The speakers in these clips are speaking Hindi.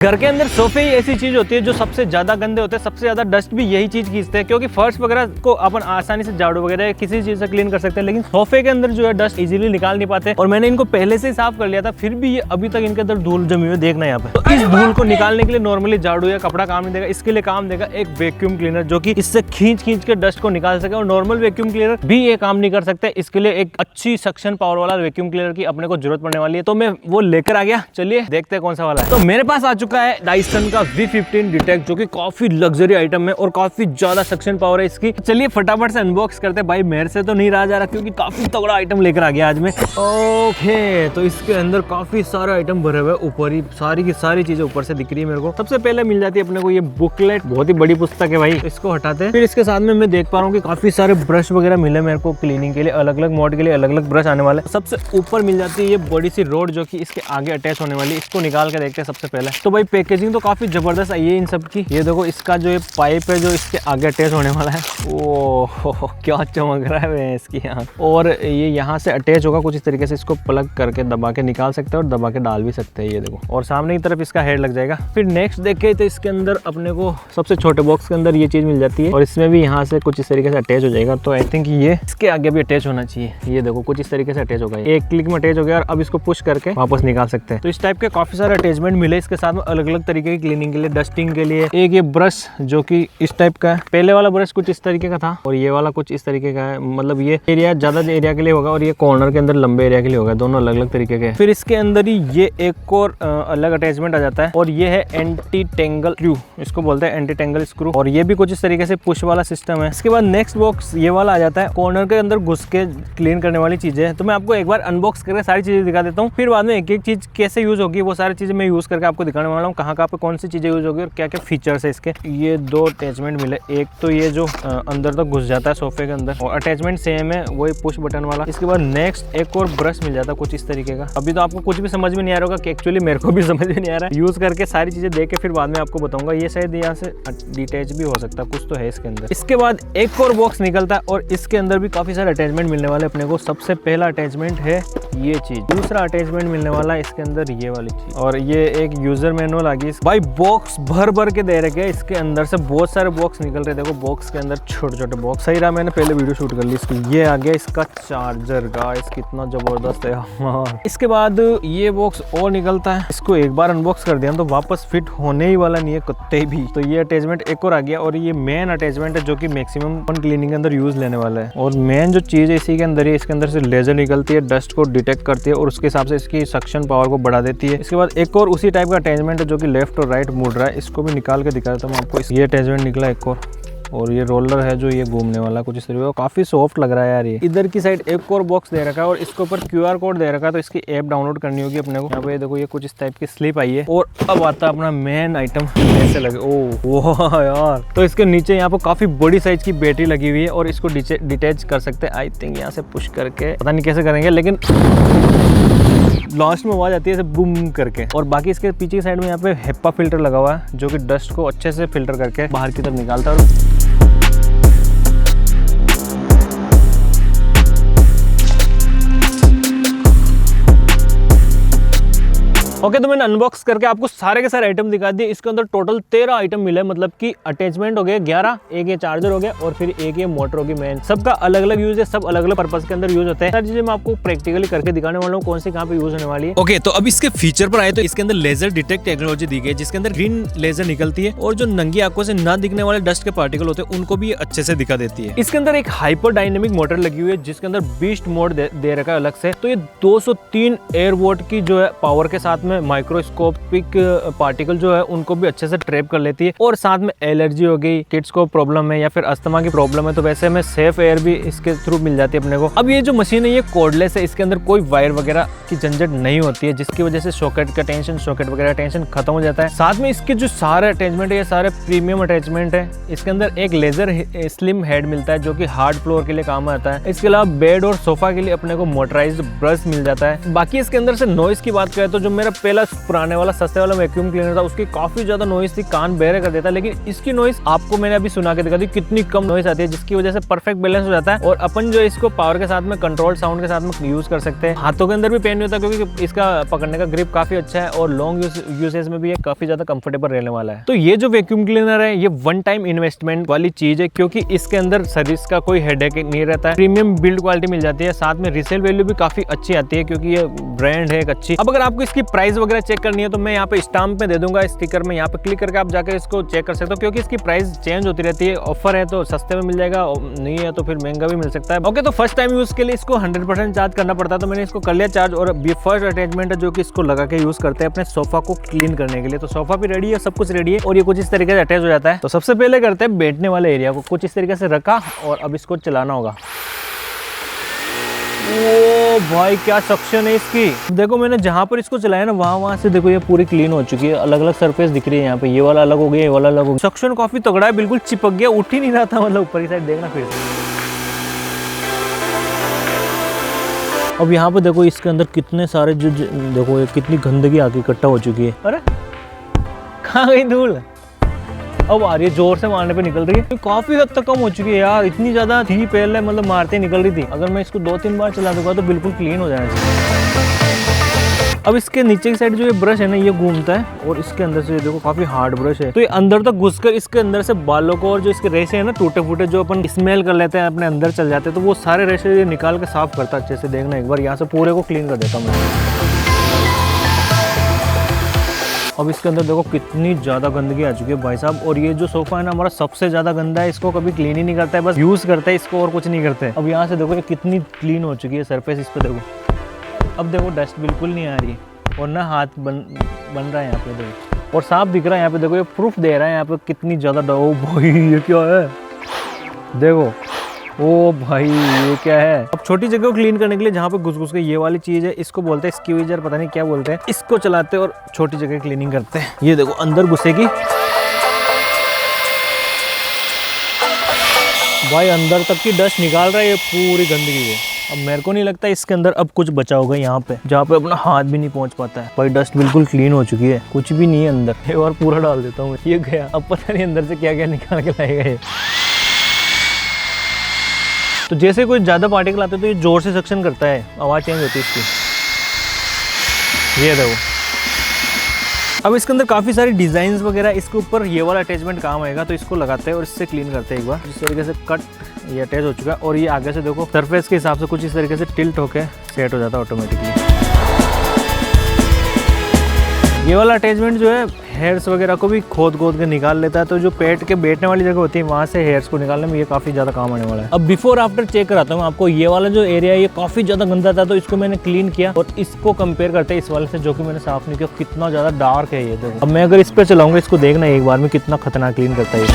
घर के अंदर सोफे ही ऐसी चीज होती है जो सबसे ज्यादा गंदे होते हैं, सबसे ज्यादा डस्ट भी यही चीज खींचते हैं, क्योंकि फर्श वगैरह को अपन आसानी से झाड़ू वगैरह किसी चीज से क्लीन कर सकते हैं, लेकिन सोफे के अंदर जो है डस्ट इजीली निकाल नहीं पाते। और मैंने इनको पहले से ही साफ कर लिया था, फिर भी ये अभी तक इनके अंदर धूल जमी हुई देखना यहाँ पे। तो इस धूल को निकालने के लिए नॉर्मली झाड़ू या कपड़ा काम नहीं देगा, इसके लिए काम देगा एक वैक्यूम क्लीनर, जो कि इससे खींच के डस्ट को निकाल सके। और नॉर्मल वैक्यूम क्लीनर भी ये काम नहीं कर सकते, इसके लिए एक अच्छी सक्शन पावर वाला वैक्यूम क्लीनर की अपने को जरूरत पड़ने वाली है। तो मैं वो लेकर आ गया, चलिए देखते हैं कौन सा वाला है। तो मेरे पास आ चुका है डाइसन का V15 डिटेक्ट, जो कि काफी लग्जरी आइटम है और काफी ज्यादा सक्शन पावर है इसकी। चलिए फटाफट से अनबॉक्स करते हैं। भाई मेरे से तो नहीं रहा जा रहा, क्योंकि काफी तगड़ा आइटम लेकर आ गया आज मैं। ओके, तो इसके अंदर काफी सारा आइटम भरे हुए, ऊपर ही सारी की सारी चीजें ऊपर से दिख रही है मेरे को। सबसे पहले मिल जाती है अपने को ये बुकलेट, बहुत ही बड़ी पुस्तक है भाई, इसको हटाते हैं। फिर इसके साथ में मैं देख पा रहा हूँ कि काफी सारे ब्रश वगैरह मिले मेरे को क्लीनिंग के लिए, अलग अलग मोड के लिए अलग अलग ब्रश आने वाले। सबसे ऊपर मिल जाती है ये बड़ी सी रोड, जो कि इसके आगे अटैच होने वाली, इसको निकाल के देखते हैं सबसे पहले। तो भाई पैकेजिंग तो काफी जबरदस्त आई है इन सब की। ये देखो इसका जो ये पाइप है जो इसके आगे अटैच होने वाला है, ओह क्या चमक रहा है इसकी यहाँ। और ये यहाँ से अटैच होगा कुछ इस तरीके से, इसको प्लग करके दबा के निकाल सकते हैं और दबा के डाल भी सकते हैं, ये देखो। और सामने की तरफ इसका हेड लग जाएगा। फिर नेक्स्ट देखे तो इसके अंदर अपने को सबसे छोटे बॉक्स के अंदर ये चीज मिल जाती है, और इसमें भी यहाँ से कुछ इस तरीके से अटैच हो जाएगा। तो आई थिंक ये इसके आगे भी अटैच होना चाहिए, ये देखो कुछ इस तरीके से अटैच होगा, एक क्लिक में अटैच हो गया। और अब इसको पुश करके वापस निकाल सकते हैं। तो इस टाइप के काफी सारे अटैचमेंट मिले इसके साथ में, अलग अलग तरीके की क्लीनिंग के लिए, डस्टिंग के लिए। एक ये ब्रश जो कि इस टाइप का है, पहले वाला ब्रश कुछ इस तरीके का था और ये वाला कुछ इस तरीके का है, मतलब ये एरिया ज्यादा एरिया के लिए होगा और ये कॉर्नर के अंदर लंबे एरिया के लिए होगा, दोनों अलग अलग तरीके के। फिर इसके अंदर ही ये एक और अलग अटैचमेंट आ जाता है, और ये है एंटी टेंगल स्क्रू, इसको बोलते हैं एंटी टेंगल स्क्रू, और ये भी कुछ इस तरीके से पुश वाला सिस्टम है। इसके बाद नेक्स्ट बॉक्स ये वाला आ जाता है, कॉर्नर के अंदर घुस के क्लीन करने वाली चीजें। तो मैं आपको एक बार अनबॉक्स करके सारी चीजें दिखा देता हूँ, फिर बाद में एक एक चीज कैसे यूज होगी वो सारी चीजें मैं यूज करके आपको दिखाने वाला हूँ, कहाँ पे कौन सी चीजें यूज होगी और क्या क्या फीचर्स है इसके। ये दो अटैचमेंट मिले, एक तो ये जो अंदर तक घुस जाता है सोफे के अंदर, और अटैचमेंट सेम है वही पुश बटन वाला। इसके बाद नेक्स्ट एक और ब्रश मिल जाता है कुछ इस तरीके का। अभी तो आपको कुछ भी समझ में नहीं आ रहा होगा, कि एक्चुअली मेरे को भी समझ में नहीं आ रहा है। यूज करके सारी चीजें देख के फिर बाद में आपको बताऊंगा। ये शायद यहाँ से डिटैच भी हो सकता है, कुछ तो है इसके अंदर। इसके बाद एक और बॉक्स निकलता है और इसके अंदर भी काफी सारे अटैचमेंट मिलने वाले अपने को। सबसे पहला अटैचमेंट है ये चीज, दूसरा अटैचमेंट मिलने वाला है इसके अंदर ये वाली चीज, और ये एक यूजर मैनुअल आ गई। भाई बॉक्स भर भर के दे रखे हैं, इसके अंदर से बहुत सारे बॉक्स निकल रहे। देखो बॉक्स के अंदर छोटे छोटे बॉक्स, सही रहा मैंने पहले वीडियो शूट कर ली इसकी। ये आ गया इसका चार्जर, गाइस कितना जबरदस्त है यार। इसके बाद ये बॉक्स और निकलता है, इसको एक बार अनबॉक्स कर दिया तो वापस फिट होने ही वाला नहीं है कुत्ते भी। तो ये अटैचमेंट एक और आ गया, और ये मेन अटैचमेंट है जो कि मैक्सिमम क्लीनिंग के अंदर यूज लेने वाला है। और मेन जो चीज है इसी के अंदर ही, इसके अंदर से लेजर निकलती है, डस्ट को डिटेक्ट करती है और उसके हिसाब से इसकी सक्शन पावर को बढ़ा देती है। इसके बाद एक और उसी टाइप का अटैचमेंट है जो कि लेफ्ट और राइट मुड़ रहा है, इसको भी निकाल के दिखा देता हूँ आपको। ये अटैचमेंट निकला एक और ये रोलर है जो ये घूमने वाला कुछ इस तरीके का, काफी सॉफ्ट लग रहा है यार। ये इधर की साइड एक और बॉक्स दे रखा है और इसके ऊपर QR कोड दे रखा है, तो इसकी ऐप डाउनलोड करनी होगी अपने को। यहाँ पे देखो ये कुछ इस टाइप की स्लिप आई है। और अब आता है अपना मेन आइटम, ऐसे लगे ओह यार। तो इसके नीचे यहाँ पे काफी बड़ी साइज की बैटरी लगी हुई है और इसको डिटैच कर सकते हैं। आई थिंक यहाँ से पुश करके, पता नहीं कैसे करेंगे, लेकिन लास्ट में आवाज आती है ऐसे बूम करके। और बाकी इसके पीछे की साइड में यहाँ पे हेप्पा फिल्टर लगा हुआ है, जो कि डस्ट को अच्छे से फिल्टर करके बाहर की तरफ निकालता है। ओके, तो मैंने अनबॉक्स करके आपको सारे के सारे आइटम दिखा दिए। इसके अंदर टोटल 13 आइटम मिले, मतलब कि अटैचमेंट हो गए 11, एक ये चार्जर हो गया और फिर एक ये मोटर होगी मेन। सबका अलग अलग यूज है, सब अलग अलग पर्पस के अंदर यूज होते हैं। सारी चीजें मैं आपको प्रैक्टिकली करके दिखाने वाला हूँ, कौन सी कहाँ पे यूज होने वाली है। ओके, तो अब इसके फीचर पर आए तो इसके अंदर लेजर डिटेक्ट टेक्नोलॉजी दी गई, जिसके अंदर ग्रीन लेजर निकलती है और जो नंगी आंखों से ना दिखने वाले डस्ट के पार्टिकल होते हैं उनको भी अच्छे से दिखा देती है। इसके अंदर एक हाइपर डायनेमिक मोटर लगी हुई है, जिसके अंदर बीस्ट मोड दे रखा है अलग से। तो ये 203 एयर वोट की जो है पावर के साथ में माइक्रोस्कोप पार्टिकल जो है उनको भी अच्छे से ट्रैप कर लेती है। और साथ में एलर्जी हो गई, किड्स को प्रॉब्लम है या फिर अस्थमा की प्रॉब्लम है, तो वैसे में सेफ एयर भी इसके थ्रू मिल जाती है अपने को। अब ये जो मशीन है ये कोर्डलेस है, इसके अंदर कोई वायर वगैरह की झंझट नहीं होती है, जिसकी वजह से सॉकेट वगैरह टेंशन खत्म हो जाता है। साथ में इसके जो सारे अटैचमेंट है ये सारे प्रीमियम अटैचमेंट है। इसके अंदर एक लेजर स्लिम हेड मिलता है जो कि हार्ड फ्लोर के लिए काम आता है। इसके अलावा बेड और सोफा के लिए अपने को मोटराइज्ड ब्रश मिल जाता है। बाकी इसके अंदर से नॉइज की बात करें तो जो मेरा पहला पुराने वाला सस्ते वाला वैक्यूम क्लीनर था उसकी काफी ज्यादा नॉइस थी, कान बहरे कर देता, लेकिन इसकी नॉइस आपको मैंने अभी सुना के दिखा दी कितनी कम नॉइस आती है, जिसकी वजह से परफेक्ट बैलेंस हो जाता है। और अपन जो इसको पावर के साथ में कंट्रोल साउंड के साथ में यूज कर सकते हैं। हाथों के अंदर भी पेन नहीं होता क्योंकि इसका पकड़ने का ग्रिप काफी अच्छा है और लॉन्ग यूसेज में भी ये काफी ज्यादा कंफर्टेबल रहने वाला है। तो ये जो वैक्यूम क्लीनर है ये वन टाइम इन्वेस्टमेंट वाली चीज है, क्योंकि इसके अंदर सर्विस का कोई हेडेक नहीं रहता है। प्रीमियम बिल्ड क्वालिटी मिल जाती है, साथ में रीसेल वैल्यू भी काफी अच्छी आती है क्योंकि ये ब्रांड है एक अच्छी। अब अगर आपको इसकी प्राइस वगैरह चेक करनी है तो मैं यहाँ पे स्टाम्प में दे दूंगा, स्टिकर में यहाँ पे क्लिक करके आप जाकर इसको चेक कर सकते हो, क्योंकि इसकी प्राइस चेंज होती रहती है। ऑफर है तो सस्ते में मिल जाएगा, नहीं है तो फिर महंगा भी मिल सकता है। ओके, तो फर्स्ट टाइम यूज के लिए इसको 100% चार्ज करना पड़ता है, तो मैंने इसको कर लिया चार्ज। और फर्स्ट अटैचमेंट है जो कि इसको लगा के यूज करते हैं अपने सोफा को क्लीन करने के लिए। तो सोफा भी रेडी है, सब कुछ रेडी है और ये कुछ इस तरीके से अटैच हो जाता है। तो सबसे पहले करते हैं बैठने वाले एरिया को कुछ इस तरीके से रखा और अब इसको चलाना होगा। ओ भाई क्या सक्शन है इसकी, देखो मैंने जहाँ पर इसको चलाया ना वहाँ से देखो ये पूरी क्लीन हो चुकी है, अलग अलग सरफेस दिख रही है यहाँ पे, ये वाला अलग हो गया, ये वाला अलग हो गया। सक्शन काफी तगड़ा है, बिल्कुल चिपक गया, उठ ही नहीं रहा था, मतलब ऊपर की साइड देखना फिर। अब यहाँ पे देखो इसके अंदर कितने सारे जो देखो ये कितनी गंदगी आके इकट्ठा हो चुकी है। अरे कहाँ गई धूल, अब आ रही है, जोर से मारने पे निकल रही है। तो काफी हद तक कम हो चुकी है यार, इतनी ज्यादा थी पहले, मतलब मारते निकल रही थी। अगर मैं इसको 2-3 बार चला दूंगा तो बिल्कुल क्लीन हो जाएगा। अब इसके नीचे की साइड जो ये ब्रश है ना ये घूमता है और इसके अंदर से देखो काफी हार्ड ब्रश है, तो ये अंदर तक घुसकर इसके अंदर से बालों को और जो इसके रेशे है ना टूटे फूटे जो अपन स्मेल कर लेते हैं अपने अंदर चल जाते हैं, तो वो सारे रेशे ये निकाल के साफ करता है अच्छे से। देखना एक बार यहाँ से पूरे को क्लीन कर देता हूँ मैं। अब इसके अंदर देखो कितनी ज़्यादा गंदगी आ चुकी है भाई साहब। और ये जो सोफा है ना हमारा सबसे ज़्यादा गंदा है, इसको कभी क्लीन ही नहीं करता है, बस यूज़ करता है इसको और कुछ नहीं करते हैं। अब यहाँ से देखो ये कितनी क्लीन हो चुकी है सरफेस, इस पे देखो। अब देखो डस्ट बिल्कुल नहीं आ रही और ना हाथ बन रहा है यहाँ पे देखो, और साफ दिख रहा है यहाँ पे देखो, ये प्रूफ दे रहा है यहाँ पे कितनी ज़्यादा। ओ भाई ये क्या है देखो, ओ भाई ये क्या है। अब छोटी जगह को क्लीन करने के लिए जहाँ पे घुस के ये वाली चीज है, इसको बोलते हैं स्क्वीजर, पता नहीं क्या बोलते हैं, इसको चलाते हैं और छोटी जगह क्लीनिंग करते हैं। ये देखो अंदर घुसेगी भाई, अंदर तक की डस्ट निकाल रहा है ये पूरी गंदगी को। अब मेरे को नहीं लगता इसके अंदर अब कुछ बचा होगा यहाँ पे, जहाँ पे अपना हाथ भी नहीं पहुँच पाता है भाई। डस्ट बिल्कुल क्लीन हो चुकी है, कुछ भी नहीं है अंदर। एक बार पूरा डाल देता हूँ, ये गया, अब पता नहीं अंदर से क्या क्या निकाल के लाएगा ये। तो जैसे कोई ज़्यादा पार्टिकल आते हैं तो ये जोर से सक्शन करता है, आवाज़ चेंज होती है इसकी। ये देखो अब इसके अंदर काफ़ी सारी डिज़ाइंस वगैरह, इसके ऊपर ये वाला अटैचमेंट काम आएगा, तो इसको लगाते हैं और इससे क्लीन करते हैं एक बार। इस तरीके से कट ये अटैच हो चुका है और ये आगे से देखो सरफेस के हिसाब से कुछ इस तरीके से टिल्ट होकर सेट हो जाता है ऑटोमेटिकली। ये वाला अटैचमेंट जो है हेयर्स वगैरह को भी खोद के निकाल लेता है, तो जो पेट के बैठने वाली जगह होती है वहाँ से हेयर्स को निकालने में ये काफ़ी ज़्यादा काम आने वाला है। अब बिफोर आफ्टर चेक कराता हूँ आपको। ये वाला जो एरिया है ये काफ़ी ज़्यादा गंदा था, तो इसको मैंने क्लीन किया और इसको कंपेयर करते हैं इस वाले से जो कि मैंने साफ नहीं किया, कितना ज़्यादा डार्क है ये देखो। अब मैं अगर इस पर चलाऊंगा, इसको देखना एक बार में कितना खतरनाक क्लीन करता है।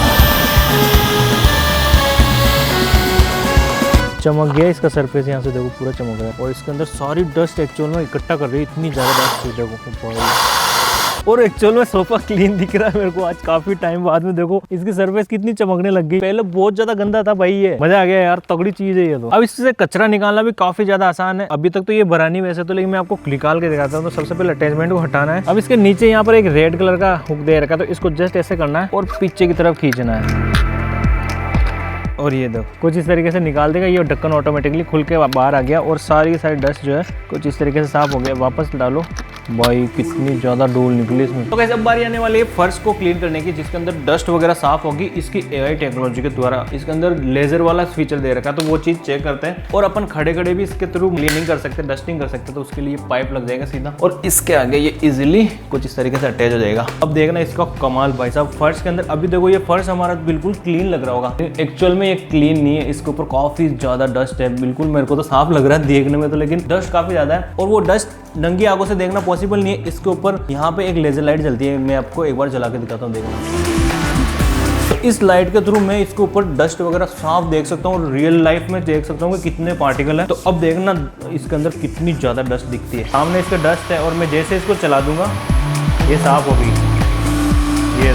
चमक गया इसका सरफेस, यहाँ से देखो पूरा चमक रहा है और इसके अंदर सारी डस्ट एक्चुअल में इकट्ठा कर रही है, इतनी ज़्यादा डस्ट देखो। और एक्चुअल में सोफा क्लीन दिख रहा है मेरे को आज काफी टाइम बाद में। देखो इसकी सरफेस कितनी चमकने लग गई, पहले बहुत ज्यादा गंदा था भाई, ये मजा आ गया यार, तगड़ी चीज है ये तो। अब इससे कचरा निकालना भी काफी ज्यादा आसान है। अभी तक तो ये भरा नहीं वैसे तो, लेकिन मैं आपको निकाल के दिखाता हूँ। तो सबसे पहले अटैचमेंट को हटाना है। अब इसके नीचे यहाँ पर एक रेड कलर का हुक दे रखा है, तो इसको जस्ट ऐसे करना है और पीछे की तरफ खींचना है और ये देखो कुछ इस तरीके से निकाल देगा। ये ढक्कन ऑटोमेटिकली खुल के बाहर आ गया और सारी डस्ट जो है कुछ इस तरीके से साफ हो गया। वापस डालो भाई, कितनी ज़्यादा धूल निकली इसमें। तो कैसे अब बारी आने वाली है फर्श को क्लीन करने की, जिसके अंदर डस्ट वगैरह साफ होगी इसकी AI टेक्नोलॉजी के द्वारा। इसके अंदर लेजर वाला फीचर दे रखा है, तो वो चीज़ चेक करते हैं और अपन खड़े खड़े भी इसके थ्रू क्लीनिंग कर सकते हैं, डस्टिंग कर सकते हैं। तो उसके लिए पाइप लग जाएगा सीधा और इसके आगे ये इजिली कुछ इस तरीके से अटैच हो जाएगा। अब देखना इसका कमाल भाई साहब फर्श के अंदर। अभी देखो ये फर्श हमारा बिल्कुल क्लीन लग रहा होगा, एक्चुअल में ये क्लीन नहीं है, इसके ऊपर काफी ज्यादा डस्ट है। बिल्कुल मेरे को तो साफ लग रहा है देखने में तो, लेकिन डस्ट काफी ज्यादा है और वो डस्ट नंगी आंखों से देखना पॉसिबल नहीं है। इसके ऊपर यहाँ पे एक लेजर लाइट जलती है, मैं आपको एक बार जला के दिखाता हूँ, देखना। तो इस लाइट के थ्रू मैं इसके ऊपर डस्ट वगैरह साफ देख सकता हूँ और रियल लाइफ में देख सकता हूँ कि कितने पार्टिकल है। तो अब देखना इसके अंदर कितनी ज्यादा डस्ट दिखती है। सामने इसका डस्ट है और मैं जैसे इसको चला दूंगा ये साफ होगी। ये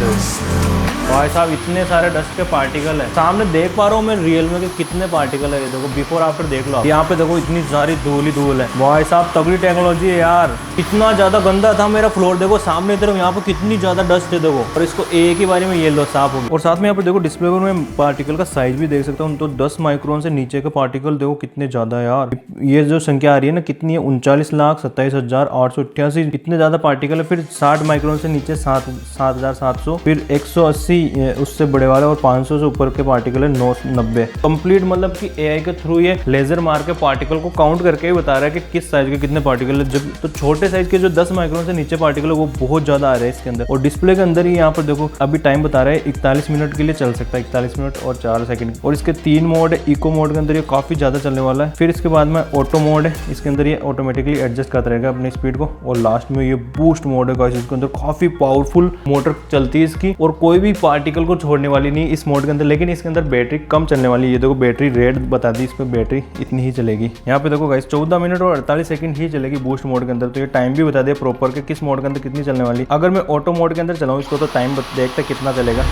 भाई साहब इतने सारे डस्ट के पार्टिकल है, सामने देख पा रहा हूँ मैं रियल में कि कितने पार्टिकल है। ये देखो बिफोर आफ्टर देख लो, यहाँ पे देखो इतनी सारी धूल ही धूल है। भाई साहब तगड़ी टेक्नोलॉजी है यार। इतना ज्यादा गंदा था मेरा फ्लोर, देखो सामने तरफ यहाँ पे कितनी ज्यादा डस्ट है देखो, और इसको एक ही बारी में ये लो साफ होगी। और साथ में यहाँ पे देखो डिस्प्ले पर मैं पार्टिकल का साइज भी देख सकता हूँ, तो 10 माइक्रोन से नीचे के पार्टिकल देखो कितने ज्यादा है यार। ये जो संख्या आ रही है ना कितनी है, 39,27,888 इतने ज्यादा पार्टिकल है। फिर 60 माइक्रोन से नीचे 7,700, फिर 180 उससे बड़े वाले, और 500 से ऊपर के पार्टिकल है 990। कंप्लीट मतलब कि एआई के थ्रू ये लेजर मार के पार्टिकल को काउंट करके ही बता रहा है कि किस साइज के कितने पार्टिकल है। जब तो छोटे साइज के जो 10 माइक्रोन से नीचे पार्टिकल है वो बहुत ज्यादा आ रहे हैं इसके अंदर। और डिस्प्ले के अंदर ही यहाँ पर देखो अभी टाइम बता रहा है 41 मिनट के लिए चल सकता है, 41 मिनट और 4 सेकंड। और इसके 3 मोड है। इको मोड के अंदर ये काफी ज्यादा चलने वाला है। फिर इसके बाद में ऑटो मोड है, इसके अंदर ये ऑटोमेटिकली एडजस्ट करता रहेगा अपनी स्पीड को। और लास्ट में ये बूस्ट मोड है गाइस, इसके अंदर काफी पावरफुल मोटर चलती है इसकी, और कोई भी पार्टिकल को छोड़ने वाली नहीं इस मोड के अंदर। लेकिन इसके अंदर बैटरी कम चलने वाली है। ये देखो बैटरी रेट बता दी, इस पर बैटरी इतनी ही चलेगी। यहाँ पे देखो गाइस 14 मिनट और 48 सेकंड ही चलेगी बूस्ट मोड के अंदर। तो ये टाइम भी बता दिया प्रॉपर के किस मोड के अंदर कितनी चलने वाली। अगर मैं ऑटो मोड के अंदर चलाऊँ इसको तो टाइम देखते कितना चलेगा,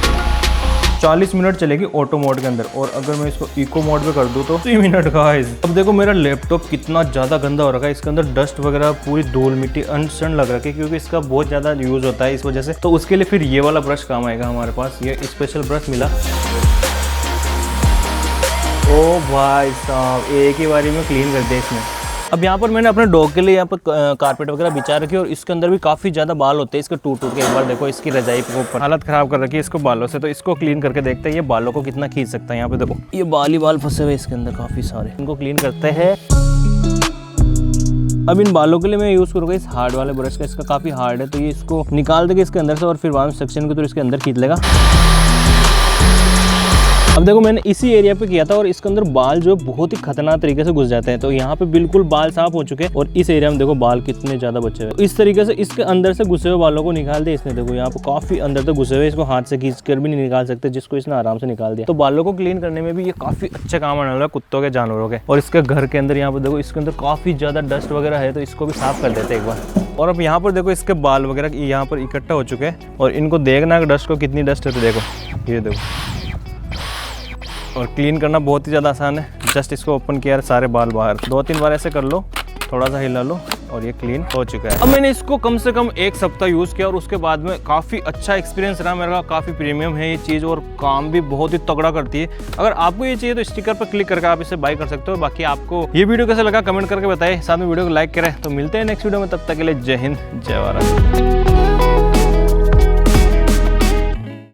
40 मिनट चलेगी ऑटो मोड के अंदर। और अगर मैं इसको इको मोड पे कर दूं तो 3 मिनट गाइस। अब देखो मेरा लैपटॉप कितना ज़्यादा गंदा हो रखा है, इसके अंदर डस्ट वगैरह पूरी धूल मिट्टी अनसन लग रखी है, क्योंकि इसका बहुत ज़्यादा यूज़ होता है इस वजह से। तो उसके लिए फिर ये वाला ब्रश काम आएगा हमारे पास, ये स्पेशल ब्रश मिला। ओ भाई साहब एक ही बारी में क्लीन कर दिया इसमें। अब यहाँ पर मैंने अपने डॉग के लिए यहाँ पर कारपेट वगैरह बिछा रखी है, और इसके अंदर भी काफ़ी ज़्यादा बाल होते हैं इसके टूट के। एक बार देखो इसकी रजाई के ऊपर हालत ख़राब कर रखी है इसको बालों से, तो इसको क्लीन करके देखते हैं ये बालों को कितना खींच सकता है। यहाँ पे देखो ये बाल ही बाल फंसे हुए इसके अंदर काफ़ी सारे, इनको क्लीन करते हैं। अब इन बालों के लिए मैं यूज़ करूँगा इस हार्ड वाले ब्रश का, इसका काफ़ी हार्ड है, तो ये इसको निकाल देगा इसके अंदर से, और फिर वार्म सेक्शन के थ्रू इसके अंदर खींच लेगा। अब देखो मैंने इसी एरिया पे किया था, और इसके अंदर बाल जो बहुत ही खतरनाक तरीके से घुस जाते हैं। तो यहाँ पे बिल्कुल बाल साफ हो चुके हैं, और इस एरिया में देखो बाल कितने ज्यादा बचे हुए। इस तरीके से इसके अंदर से घुसे हुए बालों को निकाल दिया इसने। देखो यहाँ पे काफी अंदर तक घुसे हुए, इसको हाथ से खींच कर भी नहीं निकाल सकते, जिसको इसने आराम से निकाल दिया। तो बालों को क्लीन करने में भी ये काफी अच्छे काम आने वाला है कुत्तों के, जानवरों के। और इसके घर के अंदर यहाँ पे देखो इसके अंदर काफी ज्यादा डस्ट वगैरह है, तो इसको भी साफ कर देते हैं एक बार। और अब यहाँ पर देखो इसके बाल वगैरह यहाँ पर इकट्ठा हो चुके हैं, और इनको देखना डस्ट को कितनी डस्ट है। तो देखो ये देखो, और क्लीन करना बहुत ही ज़्यादा आसान है। जस्ट इसको ओपन किया, सारे बाल बाहर, 2-3 बार ऐसे कर लो, थोड़ा सा हिला लो, और ये क्लीन हो चुका है। अब मैंने इसको कम से कम 1 सप्ताह यूज़ किया, और उसके बाद में काफ़ी अच्छा एक्सपीरियंस रहा मेरा। काफ़ी प्रीमियम है ये चीज़, और काम भी बहुत ही तगड़ा करती है। अगर आपको ये चाहिए तो स्टिकर पर क्लिक करके आप इसे बाय कर सकते हो। बाकी आपको ये वीडियो कैसा लगा कमेंट करके बताएं, साथ में वीडियो को लाइक करें। तो मिलते हैं नेक्स्ट वीडियो में, तब तक के लिए जय हिंद जय भारत।